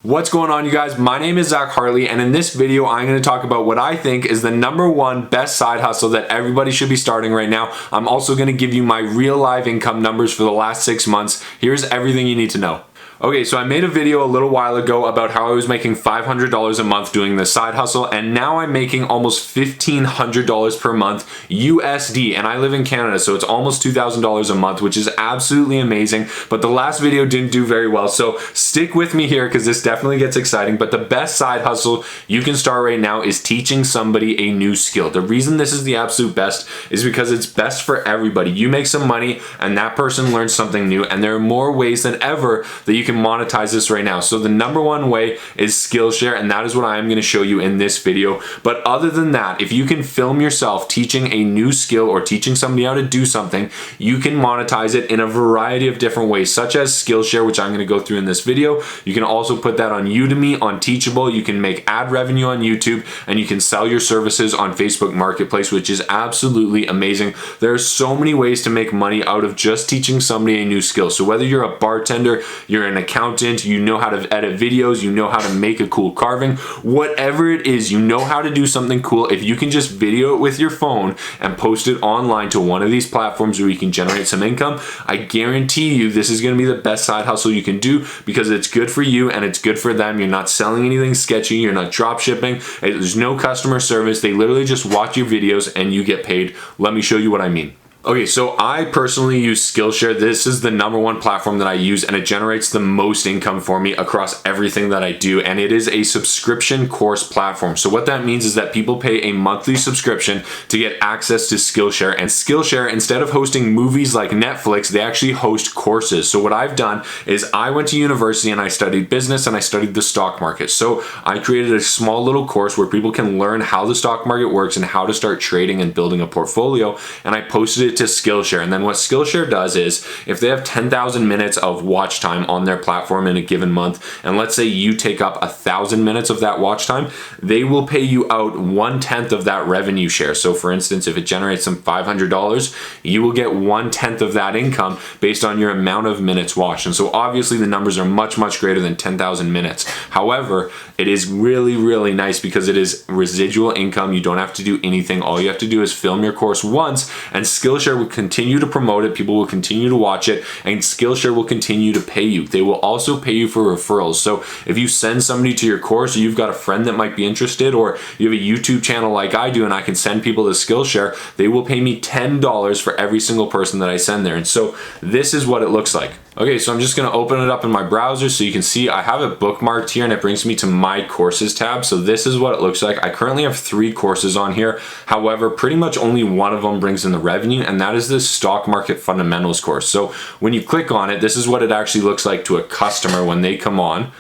What's going on, you guys? My name is Hartley, and in this video I'm going to talk about what I think is the #1 best side hustle that everybody should be starting right now. I'm also going to give you my real live income numbers for the last 6 months. Here's everything you need to know. Okay, so I made a video a little while ago about how I was making $500 a month doing this side hustle, and now I'm making almost $1,500 per month USD, and I live in Canada, so it's almost $2,000 a month, which is absolutely amazing. But the last video didn't do very well, so stick with me here because this definitely gets exciting. But the best side hustle you can start right now is teaching somebody a new skill. The reason this is the absolute best is because it's best for everybody. You make some money and that person learns something new, and there are more ways than ever that you can monetize this right now. So the #1 way is SkillShare, and that is what I am going to show you in this video. But other than that, if you can film yourself teaching a new skill or teaching somebody how to do something, you can monetize it in a variety of different ways, such as SkillShare, which I'm going to go through in this video. You can also put that on Udemy, on Teachable. You can make ad revenue on YouTube, and you can sell your services on Facebook Marketplace, which is absolutely amazing. There are so many ways to make money out of just teaching somebody a new skill. So whether you're a bartender, you're an accountant, you know how to edit videos, you know how to make a cool carving, whatever it is, you know how to do something cool. If you can just video it with your phone and post it online to one of these platforms where you can generate some income, I guarantee you this is going to be the best side hustle you can do, because it's good for you and it's good for them. You're not selling anything sketchy, you're not drop shipping, there's no customer service. They literally just watch your videos and you get paid. Let me show you what I mean. Okay, so I personally use SkillShare. This is the #1 platform that I use, and it generates the most income for me across everything that I do, and it is a subscription course platform. So what that means is that people pay a monthly subscription to get access to SkillShare, and SkillShare, instead of hosting movies like Netflix, they actually host courses. So what I've done is I went to university and I studied business and I studied the stock market. So I created a small little course where people can learn how the stock market works and how to start trading and building a portfolio, and I posted it to SkillShare. And then what SkillShare does is, if they have 10,000 minutes of watch time on their platform in a given month, and let's say you take up 1,000 minutes of that watch time, they will pay you out 1/10 of that revenue share. So for instance, if it generates some $500, you will get 1/10 of that income based on your amount of minutes watched. And so obviously the numbers are much, much greater than 10,000 minutes. However, it is really, really nice because it is residual income. You don't have to do anything. All you have to do is film your course once, and SkillShare will continue to promote it, people will continue to watch it, and SkillShare will continue to pay you. They will also pay you for referrals. So if you send somebody to your course, or you've got a friend that might be interested, or you have a YouTube channel like I do and I can send people to SkillShare, they will pay me $10 for every single person that I send there. And so this is what it looks like. Okay, so I'm just gonna open it up in my browser so you can see I have it bookmarked here, and it brings me to my courses tab. So this is what it looks like. I currently have 3 courses on here. However, pretty much only one of them brings in the revenue, and that is this stock market fundamentals course. So when you click on it, this is what it actually looks like to a customer when they come on.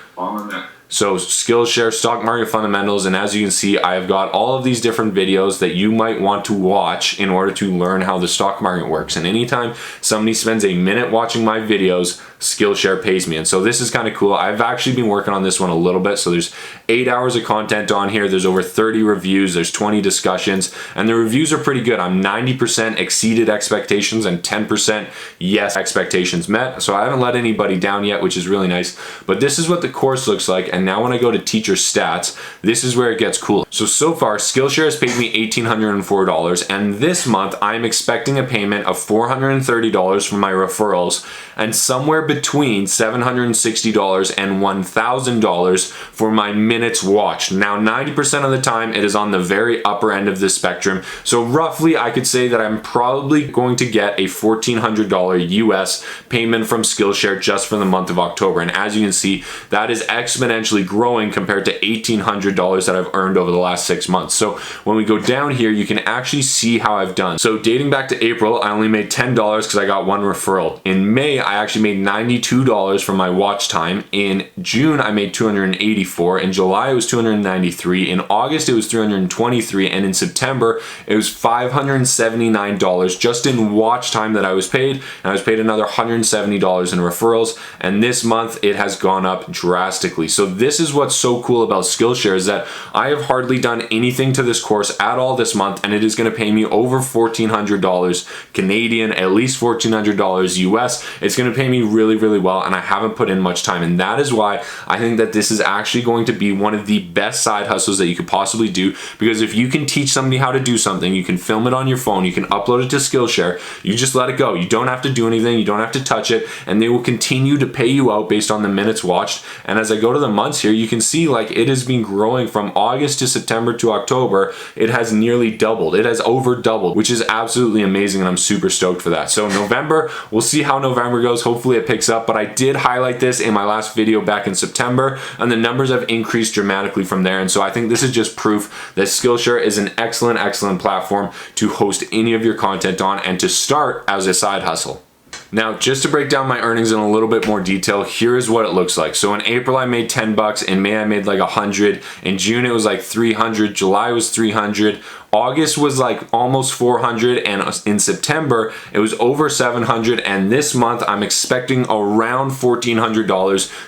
So SkillShare stock market fundamentals, and as you can see, I've got all of these different videos that you might want to watch in order to learn how the stock market works. And anytime somebody spends a minute watching my videos, SkillShare pays me. And so this is kind of cool. I've actually been working on this one a little bit. So there's 8 hours of content on here. There's over 30 reviews. There's 20 discussions, and the reviews are pretty good. I'm 90% exceeded expectations and 10% yes expectations met. So I haven't let anybody down yet, which is really nice. But this is what the course looks like. And now when I go to teacher stats, this is where it gets cool. So far, SkillShare has paid me $1,804, and this month I'm expecting a payment of $430 from my referrals, and somewhere between $760 and $1,000 for my minutes watched. Now, 90% of the time, it is on the very upper end of the spectrum. So roughly, I could say that I'm probably going to get a $1,400 US payment from SkillShare just for the month of October. And as you can see, that is exponentially growing compared to $1,800 that I've earned over the last 6 months. So when we go down here, you can actually see how I've done. So dating back to April, I only made $10 because I got 1 referral. In May, I actually made $92 from my watch time. In June, I made $284. In July, it was $293. In August, it was $323. And in September, it was $579 just in watch time that I was paid. And I was paid another $170 in referrals. And this month, it has gone up drastically. So this is what's so cool about SkillShare, is that I have hardly done anything to this course at all this month, and it is going to pay me over $1,400 Canadian, at least $1,400 US. It's going to pay me really really, really well, and I haven't put in much time. And that is why I think that this is actually going to be one of the best side hustles that you could possibly do, because if you can teach somebody how to do something, you can film it on your phone, you can upload it to SkillShare, you just let it go. You don't have to do anything, you don't have to touch it, and they will continue to pay you out based on the minutes watched. And as I go to the months here, you can see like it has been growing from August to September to October. It has nearly doubled. It has over doubled, which is absolutely amazing, and I'm super stoked for that. So November, we'll see how November goes. Hopefully it picks up, but I did highlight this in my last video back in September, and the numbers have increased dramatically from there. And so I think this is just proof that Skillshare is an excellent platform to host any of your content on and to start as a side hustle. Now, just to break down my earnings in a little bit more detail, here is what it looks like. So in April, I made 10 bucks. In May, I made like 100. In June, it was like 300. July was 300. August was like almost 400, and in September it was over 700, and this month I'm expecting around $1,400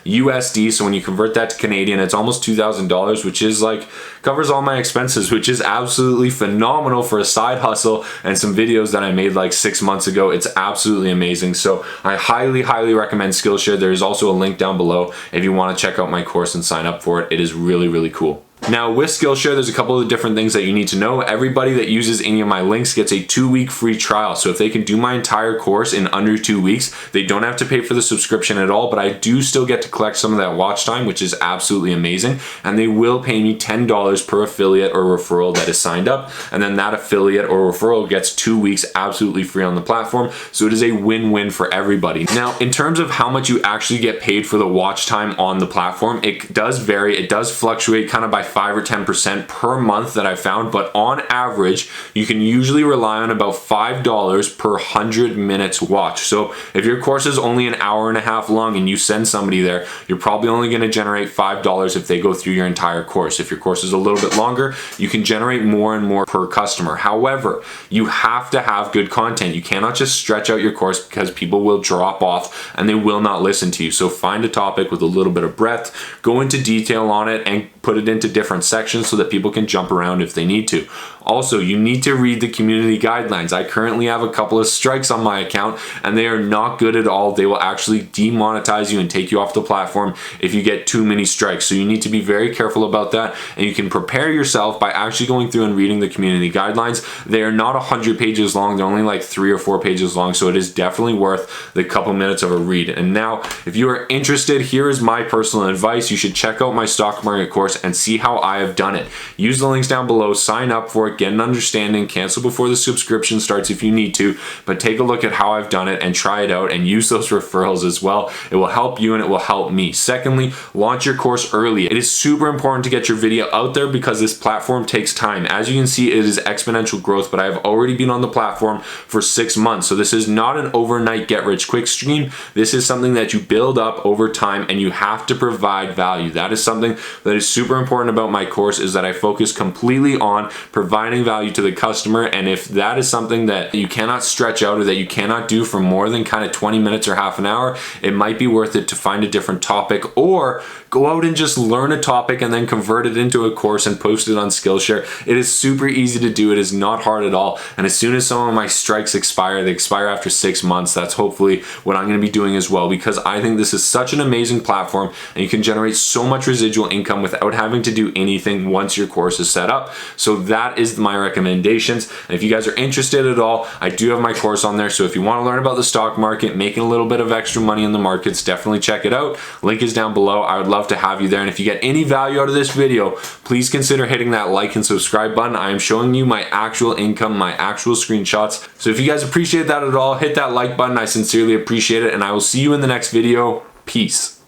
USD. So when you convert that to Canadian, it's almost $2,000, which is like covers all my expenses, which is absolutely phenomenal for a side hustle and some videos that I made like 6 months ago. It's absolutely amazing. So I highly recommend Skillshare. There is also a link down below if you want to check out my course and sign up for it. It is really cool. Now with Skillshare, there's a couple of different things that you need to know. Everybody that uses any of my links gets a 2-week free trial. So if they can do my entire course in under 2 weeks, they don't have to pay for the subscription at all, but I do still get to collect some of that watch time, which is absolutely amazing. And they will pay me $10 per affiliate or referral that is signed up. And then that affiliate or referral gets 2 weeks absolutely free on the platform. So it is a win-win for everybody. Now, in terms of how much you actually get paid for the watch time on the platform, it does vary. It does fluctuate kind of by 5 or 10% per month that I found, but on average, you can usually rely on about $5 per 100 minutes watched. So if your course is only an hour and a half long and you send somebody there, you're probably only going to generate $5 if they go through your entire course. If your course is a little bit longer, you can generate more and more per customer. However, you have to have good content. You cannot just stretch out your course, because people will drop off and they will not listen to you. So find a topic with a little bit of breadth, go into detail on it, and put it into different sections so that people can jump around if they need to. Also, you need to read the community guidelines. I currently have a couple of strikes on my account, and they are not good at all. They will actually demonetize you and take you off the platform if you get too many strikes. So you need to be very careful about that, and you can prepare yourself by actually going through and reading the community guidelines. They are not 100 pages long. They're only like 3 or 4 pages long, so it is definitely worth the couple minutes of a read. And now, if you are interested, here is my personal advice. You should check out my stock market course and see how I have done it. Use the links down below, sign up for it, get an understanding, cancel before the subscription starts if you need to, but take a look at how I've done it and try it out, and use those referrals as well. It will help you and it will help me. Secondly, launch your course early. It is super important to get your video out there because this platform takes time. As you can see, it is exponential growth, but I have already been on the platform for 6 months. So this is not an overnight get rich quick scheme. This is something that you build up over time, and you have to provide value. That is something that is super important about my course, is that I focus completely on providing value to the customer. And if that is something that you cannot stretch out or that you cannot do for more than kind of 20 minutes or half an hour, it might be worth it to find a different topic, or go out and just learn a topic and then convert it into a course and post it on Skillshare. It is super easy to do. It is not hard at all. And as soon as some of my strikes expire, they expire after 6 months. That's hopefully what I'm going to be doing as well, because I think this is such an amazing platform, and you can generate so much residual income without having to do anything once your course is set up. So that is my recommendations. And if you guys are interested at all, I do have my course on there. So if you want to learn about the stock market, making a little bit of extra money in the markets, definitely check it out. Link is down below. I would love to have you there. And if you get any value out of this video, please consider hitting that like and subscribe button. I am showing you my actual income, my actual screenshots. So if you guys appreciate that at all, hit that like button. I sincerely appreciate it, and I will see you in the next video. Peace.